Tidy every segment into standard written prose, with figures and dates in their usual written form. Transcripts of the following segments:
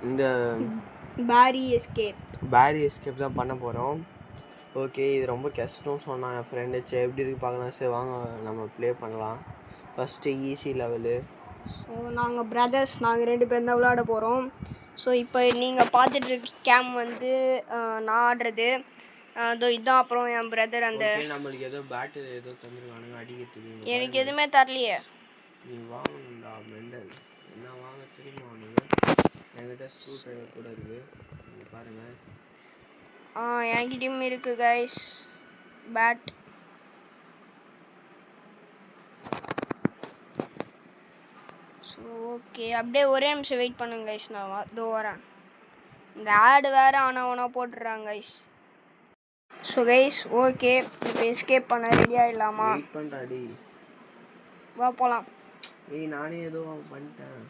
இந்த பேரி எஸ்கேப் தான் பண்ண போகிறோம். ஓகே, இது ரொம்ப கஷ்டம்னு சொன்னான் என் ஃப்ரெண்டு. சரி எப்படி இருக்கு பார்க்கலாம். சரி வாங்க நம்ம ப்ளே பண்ணலாம். First easy level. ஸோ நாங்கள் பிரதர்ஸ், நாங்கள் 2 பேர் தான் விளையாட போகிறோம். ஸோ இப்போ நீங்கள் பார்த்துட்டு கேம் வந்து நான் ஆடுறது அதோ இதுதான். அப்புறம் என் பிரதர் அந்த நம்மளுக்கு ஏதோ பேட்டு ஏதோ தந்துருக்கானுங்க அடிக்கிறதுக்கு. எனக்கு எதுவுமே தரலையே. நீ வாங்கணும்டா மெண்டல். என்ன வாங்க தெரியுமா அவனுக்கு? என்கிட்ட ஸ்க்ரூ ட்ரைவர் கூட இருக்குது. நீங்கள் பாருங்கள். என்கிட்டயும் இருக்குது கைஸ் பேட். ஸோ ஓகே, அப்படியே ஒரே நிமிஷம் வெயிட் பண்ணுங்க கைஸ். நான் இதோ வரேன். இந்த ஆடு வேறு ஆனால் போட்டுடுறாங்க கைஸ். ஸோ கைஸ் ஓகே, இப்போ எஸ்கேப் பண்ண ரெடியாக இல்லாமா? வெயிட் பண்ணுறாடி, வா போகலாம். நானே ஏதோ பண்ணிட்டேன்.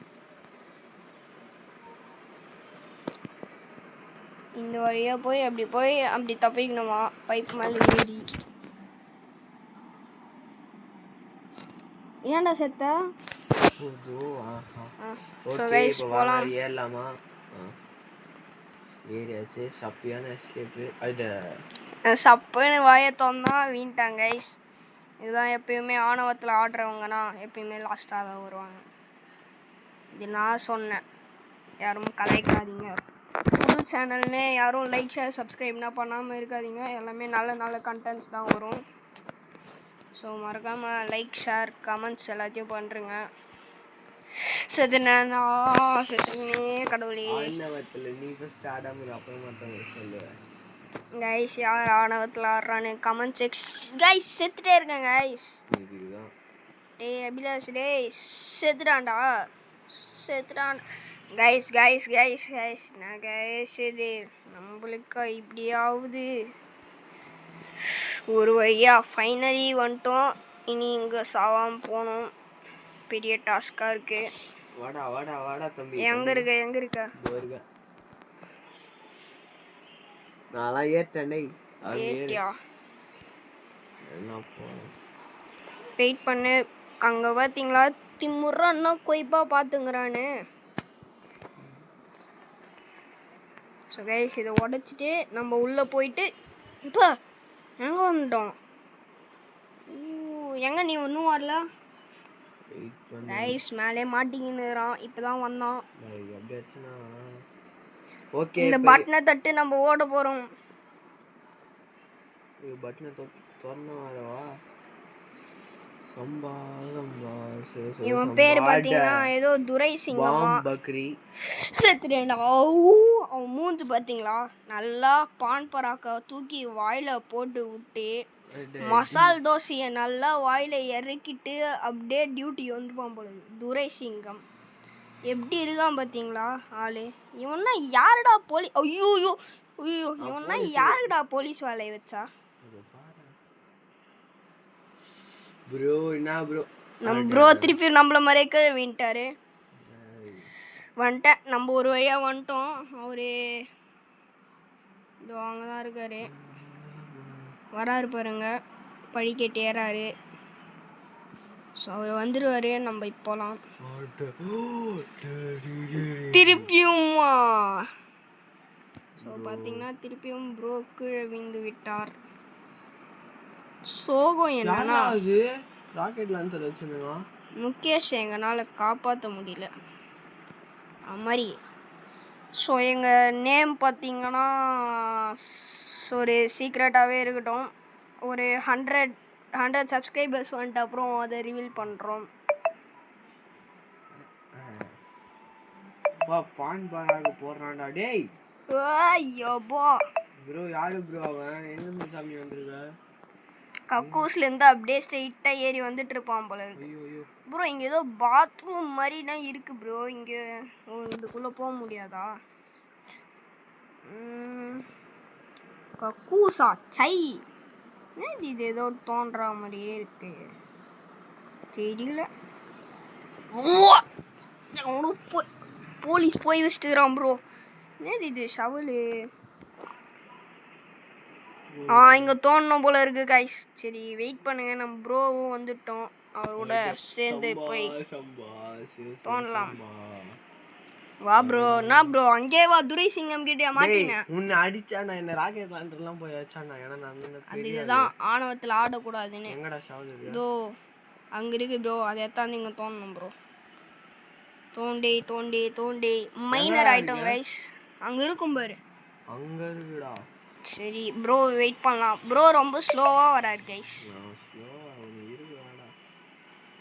இந்த வழியாக போய் அப்படி தப்பிக்கணுமா? பைப் மேலே ஏறி. ஏன்டா செத்த? ஏறலாமா? ஏறியாச்சு. சப்பியான எஸ்கேப்பு. அது சப்புன்னு வாயை தோந்தா வீண்டாங்க கைஸ். இதுதான் எப்பயுமே ஆணவத்தில் ஆடுறவங்கன்னா எப்பயுமே லாஸ்ட்டாக தான் வருவாங்க. இது நான் சொன்னேன், யாரும் கலாய்க்காதீங்க. புது சேனல்னு யாரும் லைக் ஷேர் சப்ஸ்கிரைப்னா பண்ணாமல் இருக்காதீங்க. எல்லாமே நல்ல கண்டென்ட்ஸ் தான் வரும். ஸோ மறக்காமல் லைக் ஷேர் கமெண்ட்ஸ் எல்லாத்தையும் பண்ணுறேங்க. செத்துனே கடவுளே. நீ ஃபர்ஸ்ட் ஆடாமல் அப்புறம் மற்றவங்க சொல்லுவேன். கைஸ் யார் ஆணவத்தில் ஆடுறான்னு கமெண்ட் கைஸ். செத்துட்டே இருக்கேன் கைஸ். டேய் அபிலாஷ், டேய் செத்துட்டான்டா. கைஸ் நான் கைஸ் இது நம்மளுக்கு இப்படி ஆகுது. ஒரு வழியா ஃபைனலி வந்துட்டோம். இனி இங்கே சாவாமல் போகணும். பெரிய டாஸ்காக இருக்கு. வாடா தம்பி. எங்கே இருக்க? நான்லாம் ஏறிட்டேன். ஏறிட்டியா? வெயிட் பண்ணு. அங்கே பார்த்தீங்களா திமுறான்னா கொய்பா பார்த்துங்கிறான்னு. ஸோ கைஸ் இதை உடச்சிட்டு நம்ம உள்ளே போயிட்டு இப்போ எங்கே வந்துட்டோம்? எங்கே நீ ஒன்றும் வரல கைஸ். மேலே மாட்டிக்கின்னுறான். இப்போ தான் வந்தான். ஓகே, இந்த பட்டனை தட்டு நம்ம ஓட போகிறோம். பட்டனை திறந்தவா? இவன் பேர் பார்த்தீங்கன்னா ஏதோ துரை சிங்கமா. செத்துட்டேன்டா. அவன் மூஞ்சி பார்த்தீங்களா? நல்லா பான் பராக்கா தூக்கி வாயில் போட்டு விட்டு மசால் தோசையை நல்லா வாயில் இறக்கிட்டு அப்படியே டியூட்டி வந்துருப்பான் போல. துரை சிங்கம் எப்படி இருக்கான் பார்த்தீங்களா ஆளு? இவன்னா யாருடா போலீஸ்? ஐயோ இவன்னா யாருடா போலீஸ் வேலையை வச்சா? ப்ரோ என்ன ப்ரோ? நம்ம ப்ரோ திருப்பி நம்மள மறைக்க வீண்டாரு. வந்துட்டேன். நம்ம ஒரு வழியாக வந்துட்டோம். அவரு இதோ அங்கே தான் இருக்காரு. வராரு பாருங்க, படிக்கட்டு ஏறாரு. ஸோ அவர் வந்துடுவார். நம்ம இப்போலாம் திருப்பியுமா? ஸோ பார்த்தீங்கன்னா திருப்பியும் ப்ரோ கீழே விழுந்து விட்டார். சோகம் என்னன்னா ராக்கெட் லான்ச்சர் வச்சுருந்தா முகேஷ் எங்களால் காப்பாற்ற முடியல மாதிரி. ஸோ எங்கள் நேம் பார்த்தீங்கன்னா ஒரு சீக்ரெட்டாகவே இருக்கட்டும். ஒரு 100 சப்ஸ்கிரைபர்ஸ் வந்துட்டு அப்புறம் அதை ரிவீல் பண்ணுறோம். பான் பாராக போடுறான்டா டேய். ஐயோப்பா ப்ரோ யாரு ப்ரோ அவன்? எங்க சாமி வந்திருக்க? கக்கூஸ்லேருந்து அப்படியே ஸ்ட்ரெயிட்டாக ஏறி வந்துட்டு இருப்பான் போல இருக்கு. ப்ரோ இங்கே ஏதோ பாத்ரூம் மாதிரினா இருக்கு ப்ரோ. இங்கே இதுக்குள்ளே போக முடியாதா? கக்கூசா சை. இது ஏதோ தோன்றா மாதிரியே இருக்கு. தெரியல. போலீஸ் போய் வச்சுட்டுக்கிறான் ப்ரோ. என்னது இது ஷவலு? இங்கே தோணும் போல இருக்கு கைஸ். சரி வெயிட் பண்ணுங்க, நம்ம ப்ரோவும் வந்துட்டோம். அவரோட சேர்ந்து போய் தோணலாம். வா ப்ரோ நான் ப்ரோ அங்கே வா துரை சிங்கம் கிட்டே மாட்டினே உன்னை அடிச்சா நான் என்ன ராக்கெட் லாண்டர்லாம் போய் வச்சானா ஏன்னா நான் அதுதான் ஆணவத்தில் ஆடக்கூடாதுன்னு எங்கடா சாவுது இதோ அங்கே இருக்கு ப்ரோ அதை எத்தாந்து இங்கே தோண்டணும் ப்ரோ தோண்டி தோண்டி தோண்டி மைனர் ஆயிட்டோம் கைஸ் அங்கே இருக்கும் பாரு அங்கே இருக்குடா சரி ப்ரோ வெயிட் பண்ணலாம் ப்ரோ ரொம்ப ஸ்லோவாக வராரு கைஸ்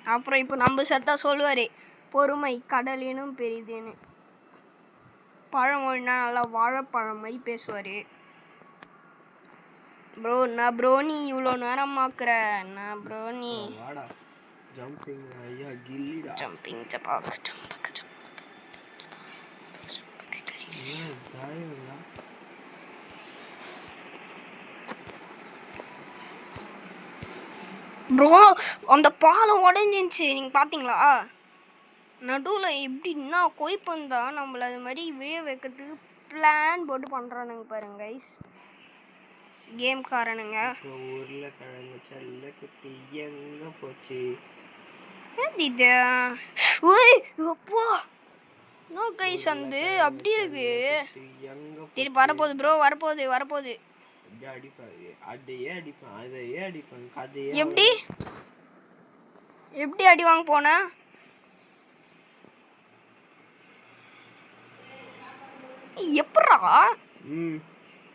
அப்புறம் இப்போ நம்ம சத்தா சொல்லுவார் பொறுமை கடலினும் பெரிதுன்னு பழமொழினா நல்லா வாழைப்பழம் மாதிரி பேசுவார் ப்ரோ நான் ப்ரோ நீ இவ்வளோ நேரமாக்குற நான் ப்ரோ நீ ஜம்பிங் ஐயா கில்லிடா ஜம்பிங் ஜப்பாக் ஜம்பக் ப்ரோ அந்த பாலம் உடஞ்சிருச்சு நீங்கள் பார்த்தீங்களா நடுவில் எப்படின்னா கொய்ப்பந்தா நம்மளை அது மாதிரி விழ வைக்கிறதுக்கு பிளான் போட்டு பண்ணுறானுங்க பாருங்க கைஸ் கேம்காரனுங்க உருளைக்கிழங்கு செல்ல குட்டி எங்கே போச்சு இது ஓய் அப்பா நோ கைஸ் வந்து அப்படி இருக்கு சரி வரப்போகுது ப்ரோ வரப்போகுது அடிப்பாரு அதையே அடிப்பேன் அதையே அடிப்பேன் கதையே எப்படி அடி வாங்க போன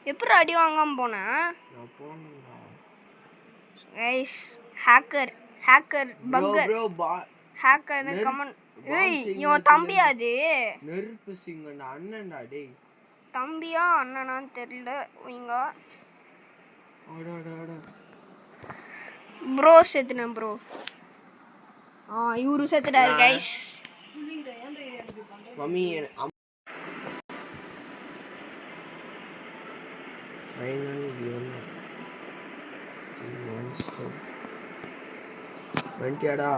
எப்படா அடி வாங்காம போன கைஸ் ஹேக்கர் பக்கர் ஹேக்கர்னு கமெண்ட் ஏய் இவன் தம்பியா அது நெருப்பு சிங்கண்டா அண்ணன்டா டேய் தம்பியா அண்ணனான்னு தெரியல இங்க ப்ரோ செத்துனேன் ப்ரோ இவரு செத்துட்டாரு கைஸ் மம்மி ஃபைனல் வண்டியாடா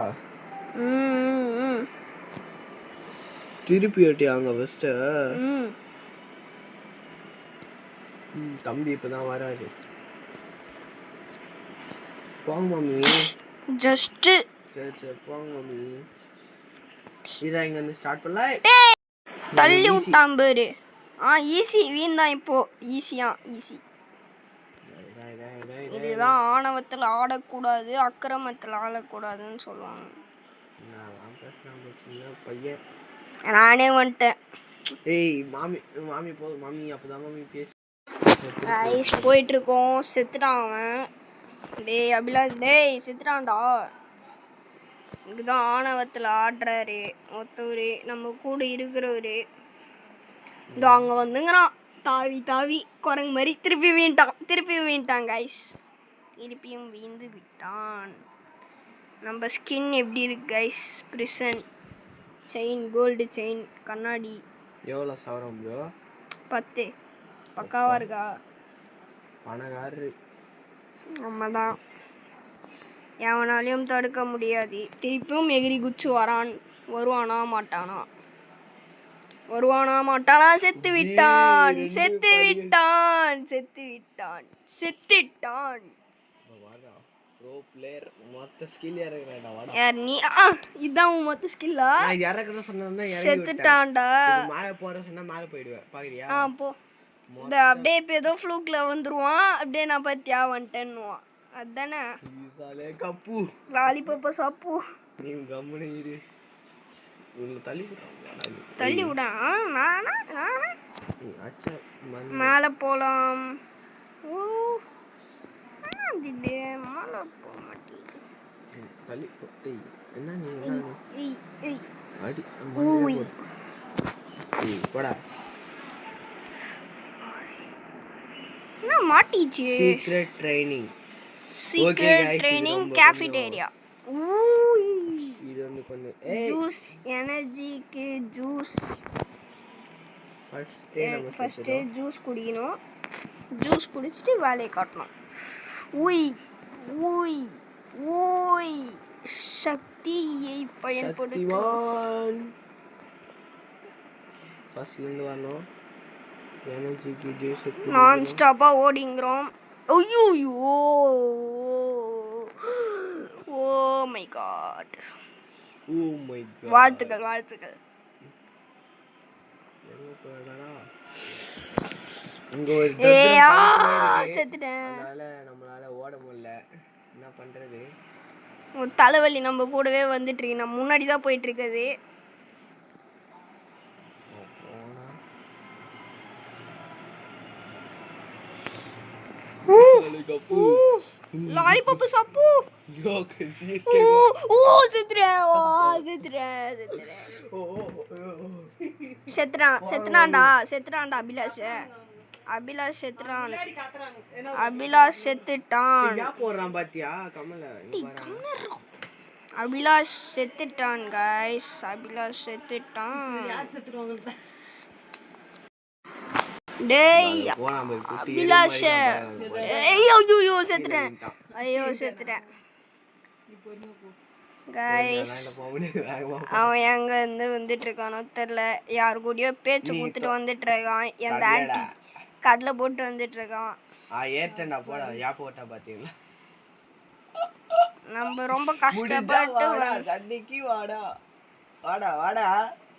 திருப்பி ஓட்டியாங்க ஃபஸ்ட்டு தம்பி இப்போதான் வராரு போங்க மம்மி ஜஸ்ட்டு சரி போங்க மம்மி இதா இங்கே வந்து ஸ்டார்ட் பண்ணல தள்ளி விட்டான் பேரு ஈஸி வீண் தான் இப்போ ஈஸி இதுதான் ஆணவத்தில் ஆடக்கூடாது அக்கிரமத்தில் ஆடக்கூடாதுன்னு சொல்லுவாங்க பையன் நானே வந்துட்டேன் ஏய் மாமி போதும் மாமி அப்போதான் மாமி பேசு போயிட்டு இருக்கோம் செத்துட்டான் அவன் டேய் அபிலாஷ் டேய் செத்துட்டான்டா இதுதான் ஆணவத்தில் ஆடுறாரு ஒருத்தவர் நம்ம கூட இருக்கிறவரு இதோ அங்கே வந்துங்கிறான் தாவி குரங்கு மாதிரி திருப்பி வீண்டான் கைஸ் திருப்பியும் வீழ்ந்து விட்டான் நம்ம ஸ்கின் எப்படி இருக்கு கைஸ் பிரிசன் செயின் கோல்டு செயின் கண்ணாடி எவ்வளோ சவரம் ப்ரோ 10 பக்காவாக இருக்கா பணக்காரரு நம்மதான் எவனாலையும் தடுக்க முடியாது திருப்பியும் எகிரி குச்சி வருவானா மாட்டானா செத்து விட்டான் ப்ரோ பிளேயர் மொத்த ஸ்கில் இறக்குறடா வாடா யார் நீ இதான் உன் மொத்த ஸ்கில்லா நான் இறக்குற சொன்னேன்னா செத்துட்டான்டா மேலே போற சொன்னா மேலே போயிடுவேன் பாக்குறியா போ இந்த அப்படியே இப்போ ஏதோ ஃப்ளூக்ல வந்துருவான் அப்படியே நான் பத்தியா வந்துட்டேன்னுவான் அதானே ஈசாலே கப்பு லாலிபப்ப சாப்பு நீ கம்முனு இரு உன்னை தள்ளி விடா மேலே போகலாம் மேலே போக மாட்டேங்குது என்ன நீ அடி போடா என்ன மாட்டிச்சு சீக்ரெட் ட்ரைனிங் கேஃபிடேரியா இது வந்து கொஞ்சம் ஜூஸ் எனர்ஜிக்கு ஜூஸ் ஃபர்ஸ்ட் ஜூஸ் குடிக்கணும் ஜூஸ் குடிச்சிட்டு வேலையை காட்டணும் ஓய் சக்தியை பயன்படுத்தி ஃபர்ஸ்ட்லேருந்து வரணும் எனர்ஜிக்கு ஜூஸ் நான் ஸ்டாப்பாக ஓடிங்கிறோம் ஐயோ ஓ மை காட் வாழ்த்துக்கள் எங்க போறடா இங்க ஒரு தத்ரம் செத்துட்டேன். அதனால நம்மளால ஓட முடியல. என்ன பண்றது? தலைவலி நம்ம கூடவே வந்துட்டு இருக்கு. நான் முன்னாடி தான் போயிட்டு இருக்குது. லாலிபாப் சாப்பு. செத்துறான்டா அபிலாஷ் செத்துறான். அபிலாஷ் செத்துட்டான். போடுறான் பாத்தியா கமல? அபிலாஷ் செத்துட்டான் गाइस. அபிலாஷ் செத்துட்டான். யார் செத்துறாங்க? டேய் அபிலாஷ். ஐயோ செத்துட்டேன். गाइस அவன் எங்க இருந்து வந்துட்டு இருக்கானோ தெரியல. யார் கூடயோ பேச்சு கொடுத்துட்டு வந்துட்டு இருக்கான். எந்த ஆன்ட்டி கடலை போட்டு வந்துட்டு இருக்கான். ஏத்தண்டா போடா. யா போட்டா பாத்தீங்களா? நம்ம ரொம்ப கஷ்டப்பட்டு சண்டைக்கு வாடா வாடா வாடா.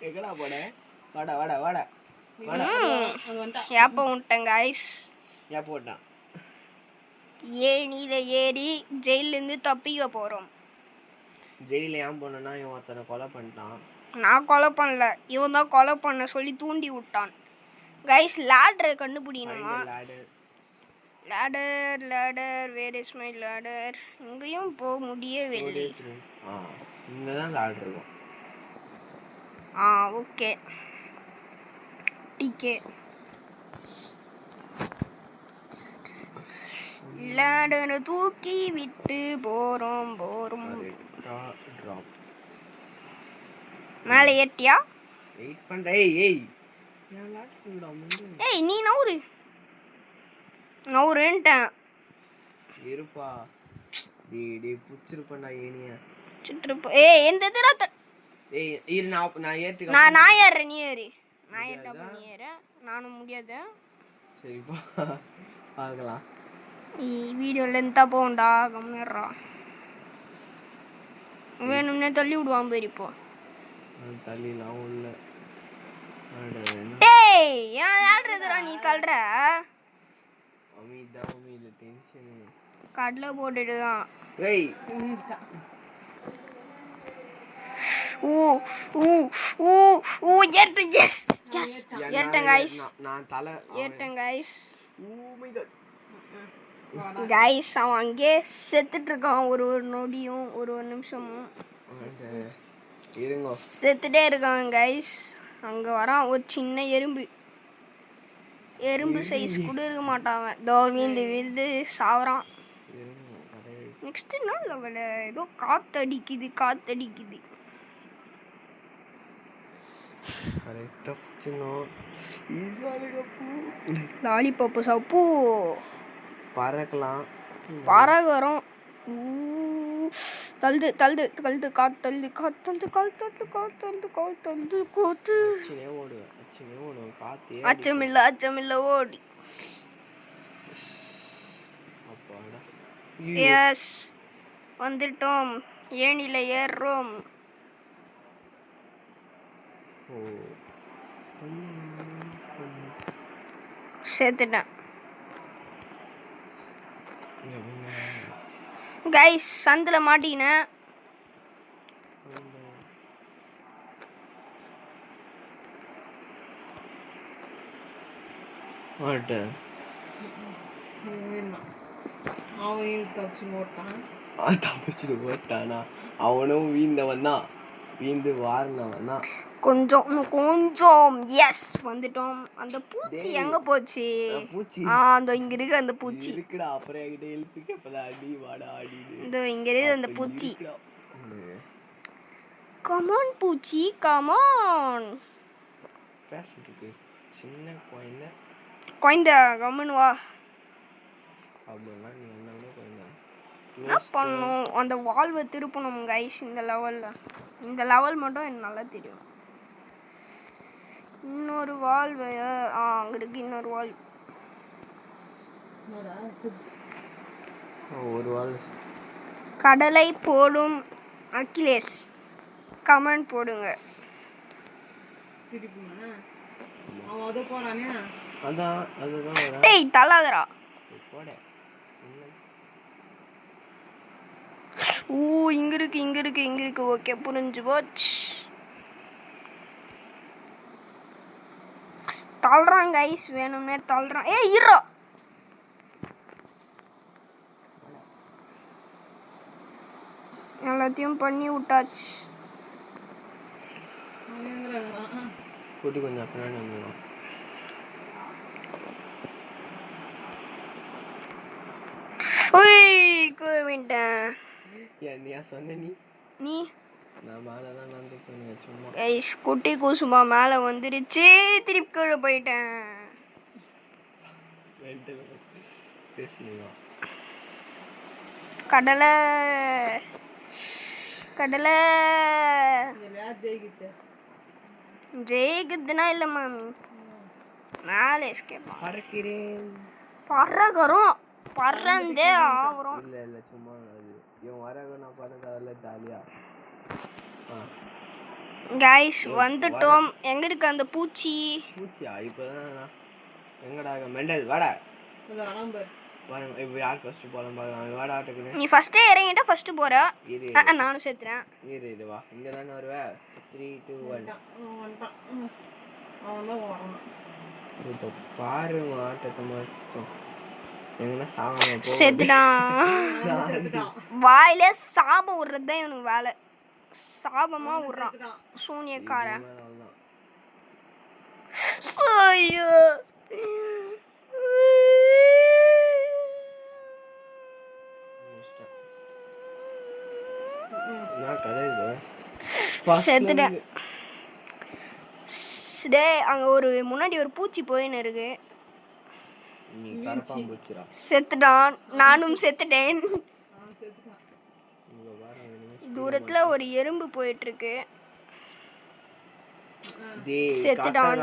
எங்கடா போட? வாடா வாடா வாடா ஏப்ப விட்டேன் गाइस. ஏப்ப விட்டான். ஏணியில ஏறி ஜெயில இருந்து தப்பிக்க போறோம். ஜெயில ஏன் போனா இவன் ஒருத்தனை கொலை பண்ணிட்டான். நான் கொலை பண்ணல, இவன் தான் கொலை பண்ண சொல்லி தூண்டி விட்டான். गाइस லேடரை கண்டுபிடிக்கணுமா? Ladder where is my ladder? இங்கேயும் போக முடியவில்லை. இங்க தான் லேடர் இருக்கும். Okay decay. லேடரை தூக்கி விட்டு போறோம். மேலே ஏட்டியா? வெயிட் பண்ற. ஏய் நீ நவுருன்ட்டேன். இருப்பா. டேய் புச்சிருப்படா ஏனியா. சுற்றுப்பா. எந்த தடவை இரு நான் ஏத்துக்க. நான் ஏறேன், நீ ஏறு. நான் ஏறப்ப நீ ஏற. நானும் முடியாது. சரிப்பா பார்க்கலாம். வீடியோ லென்த்தா போகும்டா. கம்மிடுறா. வேணும்னே தள்ளி விடுவான் பேர். இப்போ தள்ளிலாம் உள்ள. டேய் ஏன் ஆடுறதுடா நீ கல்ற? அமிதா டென்ஷன் கடலை போட்டுட்டு தான். ஏய் ஏர்டன். S ardent guys. நான் தலை ஏர்டன் guys. Oh my god guys அவன் அங்கே செத்துட்டு இருக்கான். ஒரு நொடியும் ஒரு நிமிஷமும் இருங்க செத்துட்டே இருக்கான் गाइस. அங்க வரான் ஒரு சின்ன எறும்பு சைஸ் கூட இருக்க மாட்டான். தோ வீந்து சாவறான். நெக்ஸ்ட் என்ன லெவல்? ஏதோ காத்தடிக்குது. கரெக்டா புடிச்சணும். லாலிபாப் சாப்பு. பறக்கலாம். பறகுறோம். தள்ளுது காத்து. அச்சமில்ல ஓடி. எஸ் வந்துட்டோம். ஏணில ஏறுறோம். சேர்த்துட்டேன் गाइस. சந்தில மாட்டினேன். அவனும் வீந்தவன் தான். வீந்து வாரினவன் தான். கொஞ்சம் எஸ் வந்துட்டோம். அந்த பூச்சி எங்க போச்சு? அந்த இங்க இருக்கு. அந்த பூச்சி இருக்குடா. அப்புறம் என்கிட்ட ஹெல்ப் கேப்பதா? அடி வாடா அடி. இந்த இங்க இருக்கு அந்த பூச்சி. கம் ஆன் பூச்சி கம் ஆன். பேசிட்டு சின்ன குழந்தை கம்முன்னு வா. அப்படின்னா நீ என்ன குழந்தை என்ன பண்ணணும்? அந்த வால்வை திருப்பணும் गाइस. இந்த லெவல் மட்டும் எனக்கு நல்லா தெரியும். இன்னொரு வால்வு அங்க இருக்கு. இன்னொரு வால்வு. ஒரு வால்வு. கடலை போடும் அகிலேஷ் கமெண்ட் போடுங்க. அதான் அதுதான் வரேன். டேய் தள்ளாதடா. போட ஓ இங்க இருக்கு. ஓகே புரிஞ்சு போச்சு. தள்ளுறான் கைஸ், வேணும்னே தள்ளுறான். ஏய் இருடா. எல்லாத்தையும் பண்ணி விட்டாச்சு. கூட்டி கொஞ்சம் பின்னாடி வந்துடும். விட்டேன். என்னையா சொன்ன நீ நான் மேலே தான் நடந்து போனேன் சும்மா. கைஸ் குட்டி கூசுமா மேலே வந்துருச்சு. திருப்பி கீழே போயிட்டேன். பேசுனீங்களா கடலை ஜெயிக்குதுன்னா இல்லை மாமி. மேலே எஸ்கேப் பறக்கிறோம். பறந்தே ஆகுறோம். இல்லை சும்மா அது இவன் வரக நான் பறந்து அதில் ஜாலியா. கைஸ் வந்துட்டோம். எங்க இருக்கு அந்த பூச்சியா? இப்போதான் எங்கடா மெண்டல் வாடா. இப்போ யார் ஃபர்ஸ்ட் போலாம் பார்க்கலாம். வாடா ஆட்டுக்குன்னு. நீ ஃபர்ஸ்டே இறங்கிட்டா ஃபர்ஸ்ட் போற. நானும் சேர்த்துறேன். இது வா இங்கே தானே வருவேன். 3 2 1 இப்போ பாரு ஆட்டத்தை மட்டும் எங்கன்னா சாம செத்துட்டான். வாயில சாபம் விடுறது தான் இவனுக்கு வேலை. சாபமா விடுறான் சூனியக்காரன். ஐயோ செத்துட்டேன். அங்க ஒரு முன்னாடி ஒரு பூச்சி போயின்னு இருக்கு. செத்துட்டான். நானும் செத்துட்டேன். தூரத்துல ஒரு எறும்பு போயிட்டு இருக்கு. செத்துட்டான்.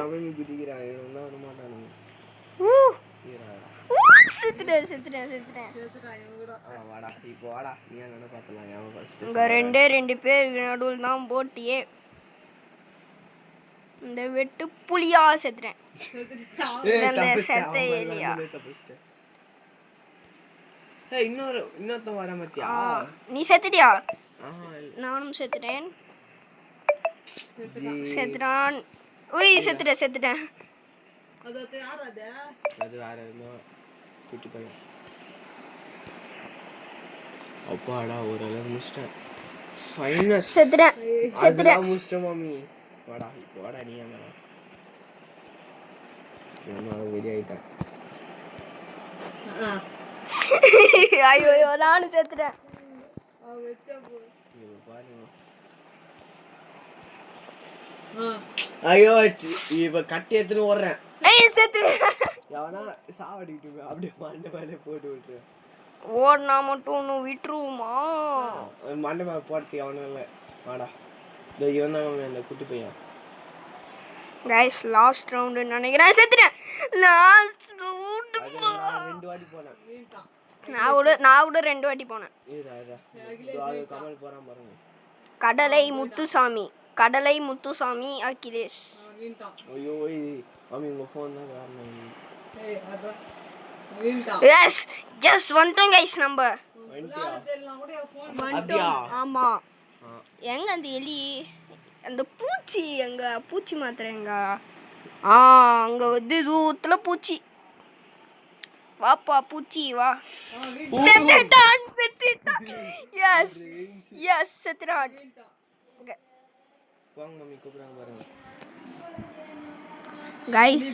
ரெண்டு பேர் நடுவில் தான் போட்டியே. இந்த வெட்டு புலியா செத்துறேன். இன்னொருத்தன் வர மத்தியா. நீ செத்துட்டியா? நானும் செத்துட்டேன். செத்துட்டான். செத்துட்டேன். அது வேற குட்டி பையன். அப்பாடா ஓரளவு முடிச்சிட்டேன். ஃபைனல் செத்துட்டேன். முடிச்சிட்டேன் மாமி. வாடா இப்போ வாடா நீ அங்க. நான் வெடி ஆயிட்டேன். ஐயோ நானும் செத்துட்டேன். ஐயோ இப்ப கட்டி எடுத்துன்னு ஓடுறேன். எவனா சாவடிக்கிட்டு அப்படியே மண்டை மேலே போட்டு விட்டுருவேன். ஓடனா மட்டும் ஒன்று விட்டுருவோமா? மண்டை மேலே போடுறதுக்கு அவனும் இல்லை. வாடா இதோ இவன் தான் அந்த குட்டி பையன். கைஸ் லாஸ்ட் ரவுண்டு நினைக்கிறேன். செத்துட்டேன். லாஸ்ட் ரவுண்டு 2 வாட்டி போனேன். நான் கூட 2 வாட்டி போனேன். கமல் போறான் பாருங்க. கடலை முத்துசாமி அகிலேஷ். ஐயோ மாமி உங்க ஃபோன் தான் காரணம். எஸ் வந்துட்டோம் கைஸ். நம்பர் ஆமா. எங்க அந்த எலி அந்த பூச்சி எங்க பூச்சி மாத்திரை எங்க? அங்க வந்து தூரத்துல பூச்சி. வாப்பா பூச்சி வா. செத்துட்டான். எஸ் செத்துட்டான். போங்க மம்மி கூப்பிடுறாங்க பாருங்க. கைஸ்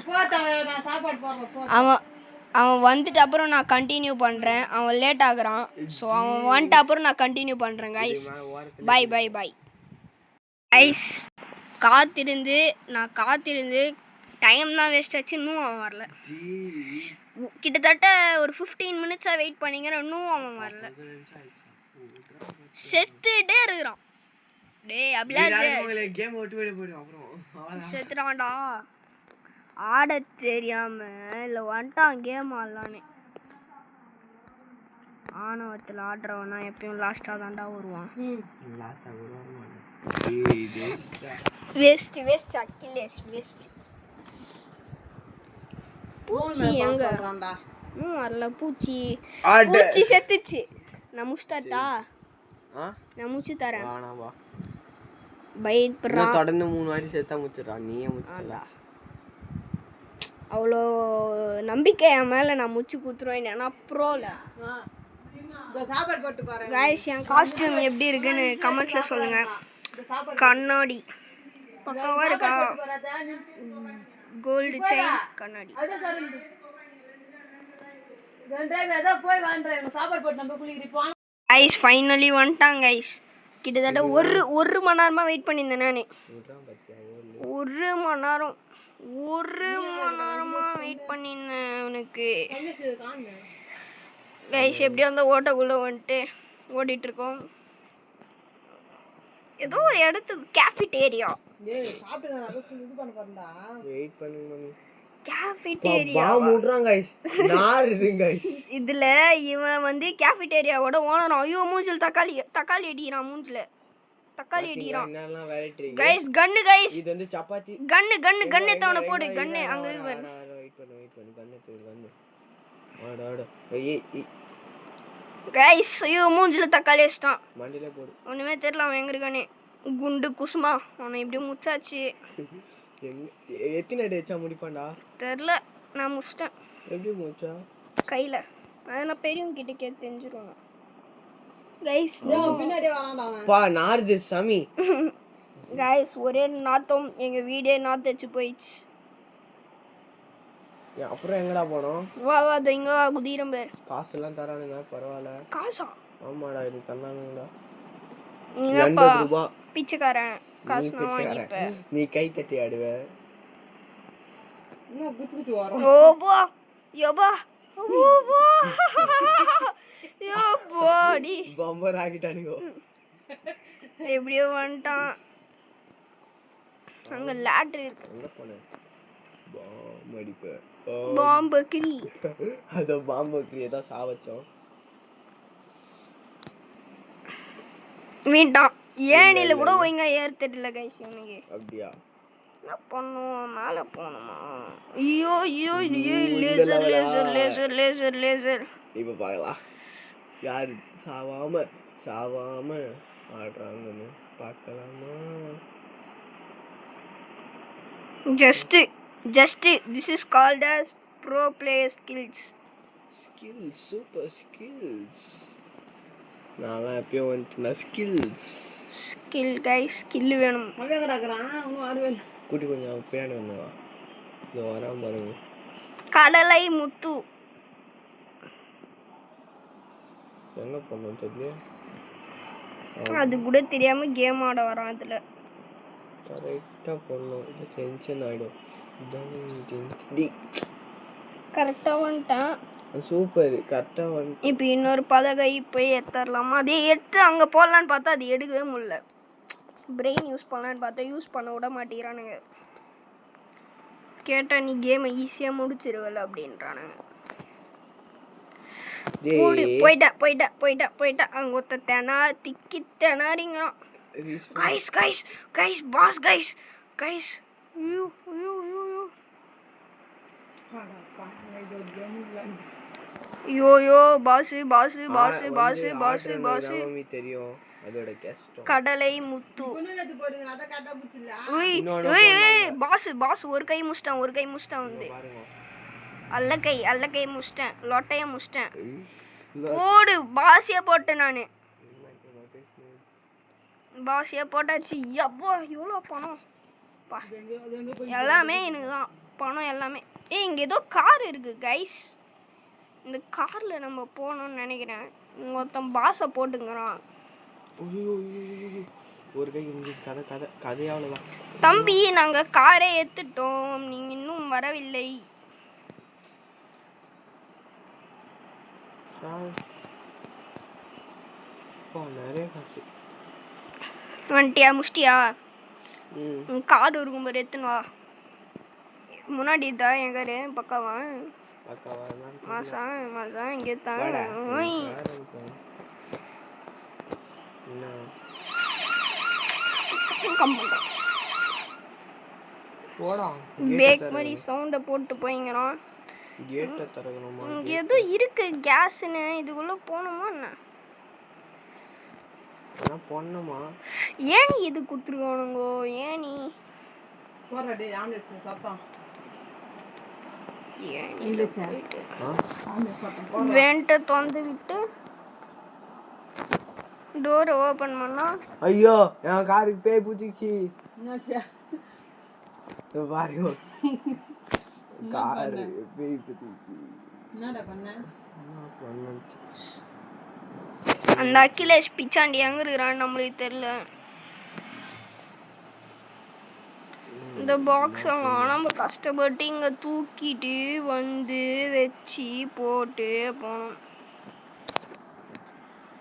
அவன் வந்துட்டு அப்புறம் நான் கண்டினியூ பண்றேன். அவன் லேட் ஆகுறான். ஸோ அவன் வந்துட்டு அப்புறம் நான் கண்டினியூ பண்றேன் கைஸ். பை கைஸ் காத்திருந்து டைம் தான் வேஸ்ட் ஆச்சு. இன்னும் அவன் வரல. கிட்டத்தட்ட ஒரு 15 மினிட்ஸாக வெயிட் பண்ணிங்கிற. இன்னும் அவன் வரல. செத்துட்டே இருக்கிறான். டேய் அபிலாஷ் கேம் விட்டு வெளிய போய்டும். அப்புறம் செத்துட்டான்டா. ஆட தெரியாம இல்லை வந்துட்டான் கேம் ஆடலான்னு. ஆணவத்தில் ஆடுறவனா எப்பயும் லாஸ்ட்டாக தான்டா வருவான். Waste Akhilesh waste. பூச்சி எங்க வரல பூச்சி அட. பூச்சி செத்துச்சு. நான் முஸ்தாட்டா ஆ நான் முச்சு தரேன். வேணாம்பா பயப்படுறா நான் தொடர்ந்து 3 வாட்டி சேர்த்தா முச்சிடுறா நீயே முச்சிடல. அவ்வளோ நம்பிக்கை என் மேலே நான் முச்சு குத்துருவேன். ஏன்னா ப்ரோல கைஸ் என் காஸ்டியூம் எப்படி இருக்குன்னு கமெண்ட்ஸில் சொல்லுங்கள். கண்ணாடி பக்காவாக இருக்கா? கோல்டு செயின் கண்ணாடி. கைஸ் ஃபைனலி வந்துட்டாங்க கைஸ். கிட்டத்தட்ட ஒரு மணி நேரமாக வெயிட் பண்ணியிருந்தேன் நான். 1 மணி நேரமாக வெயிட் பண்ணியிருந்தேன் அவனுக்கு. கைஸ் எப்படியோ அந்த ஓட்டக்குள்ளே வந்துட்டு ஓடிட்டுருக்கோம். ஏதோ ஒரு இடத்துக்கு கேஃபிட்டேரியா. இதுல இவன் வந்து கேஃபிட்டேரியாவோட ஓனர். ஐயோ மூஞ்சில் தக்காளி அடிக்கிறான். மூஞ்சில தக்காளி அடிக்கிறான். கைஸ் கன்னு கைஸ் இது வந்து சப்பாத்தி கன்னு தவண போடு. கன்னு அங்க இருக்கு. வெயிட் பண்ணு கன்னு தூக்கு கன்னு ஆட கைஸ் ஐயோ மூஞ்சில தக்காளி அடிச்சிட்டான். மண்டில போடு. ஒண்ணுமே தெரியல அவன் எங்க இருக்கானே. குண்டு குசுமா அவனை இப்படியே முச்சாச்சு. எத்தனை அடி வச்சா முடிப்பான்டா தெரியல. நான் முடிச்சிட்டேன். எப்படி முடிச்சா? கையில. அதெல்லாம் பெரியவங்க கிட்ட கேட்டு தெரிஞ்சிருவாங்க. கைஸ் பின்னாடி வரான்டா அவன். பா நார்து சாமி. கைஸ் ஒரே நாத்தம். எங்க வீடே நாத்தச்சு போயிடுச்சு. அப்புறம் எங்கடா போனோம்? வா இங்க வா குதிரம் பேர். காசெல்லாம் தரானுங்க பரவாயில்ல. காசா? ஆமாடா இது தந்தானுங்கடா. நீங்கப்பா 80 ரூபாய் பிச்சைக்காரன். காசு நான் வாங்கிப்ப. நீ கை தட்டி ஆடுவ. இன்னும் குச்சி வரும். ஓபா யோபா ஓபா யோபாடி பம்பர் ஆகிட்டானுங்க. எப்படியோ வந்துட்டான். அங்க லாட்ரி இருக்கு. எங்க போன? பாம் அடிப்ப. பாம்பக்ரி. அது பாம்பக்ரியை தான் சாவச்சோம். மீண்டான். ஏனில கூட ஒழுங்கா ஏற தெரியல கைஸ் இவனுக்கு. அப்படியா? என்ன பண்ணுவோம்? மேல போகணுமா? ஐயோ லேசர். இப்ப பார்க்கலாம் யாரு சாவாம ஆடுறாங்கன்னு பார்க்கலாமா? Just this is called as pro player skills. Super skills. நான்லாம் எப்பயும் வந்துட்டு ஸ்கில் கைஸ் ஸ்கில் வேணும். அவன் கிடக்குறான். அவனும் ஆடுவே. கூட்டி கொஞ்சம் பின்னாடி வந்துவா. இதோ வராம பாருங்க. கடலை முத்து. எங்க போனோம் தெரியல. அது கூட தெரியாம கேம் ஆட வரான் அதுல. கரெக்டா போனோம். இது டென்ஷன் ஆயிடும். கரெக்டா வந்துட்டான். சூப்பர் கரெக்டா வந்து. இப்போ இன்னொரு பலகை போய் எடுத்துடலாமா? அதே எடுத்து அங்கே போடலான்னு பார்த்தா அது எடுக்கவே முடியல. பிரெயின் யூஸ் பண்ணலான்னு பார்த்தா யூஸ் பண்ண விட மாட்டேங்கிறானுங்க. கேட்டால் நீ கேமை ஈஸியாக முடிச்சிருவல அப்படின்றானுங்க. போயிட்டேன் அங்கே ஒருத்த திக்கி திணறிங்கிறான். கைஸ் பாஸ் யோயோ பாஸ் தெரியும் அதோட கஷ்டம். கடலை முத்து. பாஸ் ஒரு கை முஷ்டான் வந்து அல்ல கை முஷ்டேன். லொட்டைய முஷ்டேன். போடு பாசியா போட்டேன் நானு. பாசியா போட்டாச்சு. அப்போ எவ்வளோ பணம் எல்லாமே எனக்கு தான். பணம் எல்லாமே. இங்கே ஏதோ கார் இருக்கு கைஸ். இந்த காரில் நம்ம போகணும்னு நினைக்கிறேன். ஒருத்தன் பாஸை போட்டுங்கிறான். ஒரு கை கதை அவ்வளோதான். தம்பி நாங்கள் காரே எடுத்துட்டோம். நீங்கள் இன்னும் வரவில்லை. நிறைய காசு வந்துட்டியா முஷ்டியா? கார் இருக்கும் பாரு எடுத்துன்னு வா. முன்னாடி தான் என் காரு பக்காவா மாசா இங்கே தான். பேக் மாதிரி சவுண்டை போட்டு போய்ங்கிறான். கேட்டை திறக்கணுமா? இங்க ஏதோ இருக்கு கேஸ்ன்னு, இதுக்குள்ள போகணுமா என்ன? அதான் பொண்ணுமா? ஏனி இது குத்துருக்கானுங்கோ, ஏனி போடுறா டேய் ஆம்புலன்ஸ் சத்தம். ஏனி இல்ல சார். போயிட்டு ஆம்புலன்ஸ் சத்தம் போடுறா. வெண்ட்டை திறந்து விட்டு டோரை ஓப்பன் பண்ணா ஐயோ என் காருக்கு பேய் பூச்சிச்சு. என்னாச்சு? பாருங்க காரு பேய் பூச்சிச்சு. என்னடா பண்ண? அந்த அகிலேஷ் பிச்சாண்டி எங்க இருக்கிறான்னு நம்மளுக்கு தெரியல. இந்த பாக்ஸ் நம்ம கஷ்டப்பட்டு இங்க தூக்கிட்டு வந்து வச்சு போட்டு போனோம்.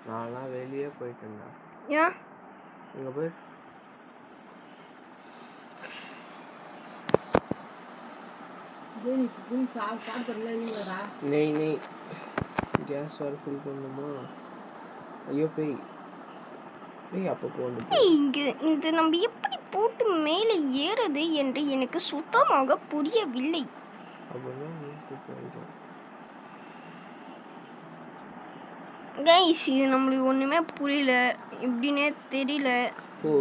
நான்லாம் வெளியே போயிட்டேன்டா. ஏன் இங்க போய் டேய் நீ போய் சாப்பிடல இல்லடா. நெய் நெய் கேஸ் வர ஃபில் பண்ணுமா? ஐயோ பேய் பேய் அப்போ போகணும். இங்க இந்த நம்ம எப்படி போட்டு மேலே ஏறுது என்று எனக்கு சுத்தமாக புரியவில்லை. அப்படின்னா நீ போயிடும். கைஸ் இது நம்மளுக்கு ஒண்ணுமே புரியல, எப்படின்னே தெரியல. ஓ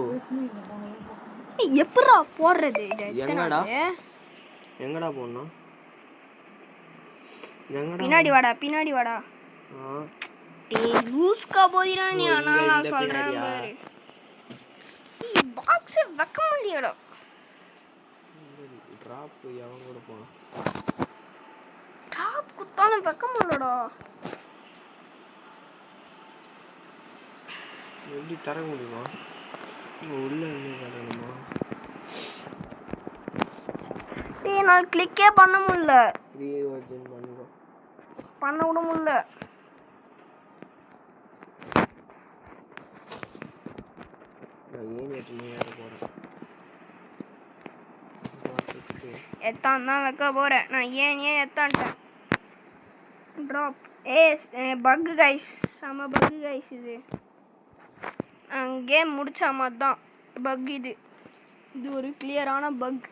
எப்படா போடுறது இதை? எங்கடா எங்கடா போடணும்? எங்கடா பின்னாடி வாடா, பின்னாடி வாடா. டேய் லூஸ்கா போதிரா நீ. ஆனா நான் சொல்றேன் பாரு, பாக்ஸ் வைக்க முடியல. டிராப் எவன் கூட போனான்? டிராப் குத்தாலும் வைக்க முடியலடா. எப்படி தர முடியுமா? உள்ள என்ன தரணுமா? டேய் நான் கிளிக்கே பண்ண முடியல, ரீவர்ஜன் பண்ணுங்க. பண்ண விட முடியல. நான் ஏன் எட்டுமே ஏற போறேன். எத்தான் தான் வைக்க போறேன் நான். ஏன் எத்தான்ட்டேன். ட்ராப் பக்கு கைஸ், செம பக்கு கைஸ். இது கேம் முடிச்ச மாதிரி தான் பக். இது ஒரு கிளியரான பக்.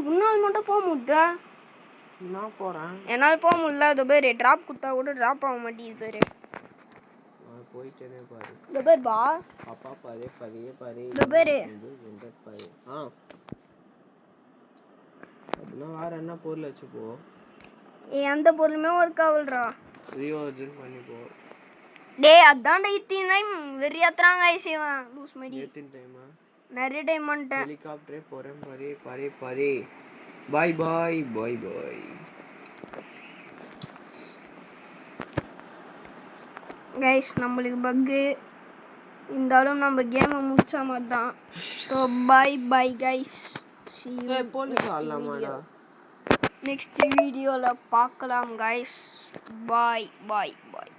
உன்னால் மட்டும் போக முடியுதா? நான் போறேன். என்னால் போக முடியல. அது பேர் ட்ராப் குத்தா கூட ட்ராப் ஆக மாட்டேங்குது பேரு. போயிட்டே பாரு. இந்த பேர் பா பாப்பா பாரு பாரு பாரு. இந்த பேரு பாரு. அப்படின்னா வேற என்ன பொருள் வச்சுப்போ? எந்த பொருளுமே ஒர்க் ஆகலடா. ரீவர்ஜன் பண்ணி போ. டேய் அதான்டா இத்தனை டைம் வெறியாத்துறாங்க ஐசிவன் லூஸ் மாதிரி. எத்தனை டைமா? நிறைய டைம் பண்ணிட்டேன். ஹெலிகாப்டரே போறேன் பாரு பாரு பாரு. பாய் பாய் பாய் பாய். கைஸ் நம்மளுக்கு பக்கு இருந்தாலும் நம்ம கேமை முடிச்ச மாதிரி தான். So bye bye guys. Next வீடியோவில் பார்க்கலாம் கைஸ். பாய் பாய் பாய்.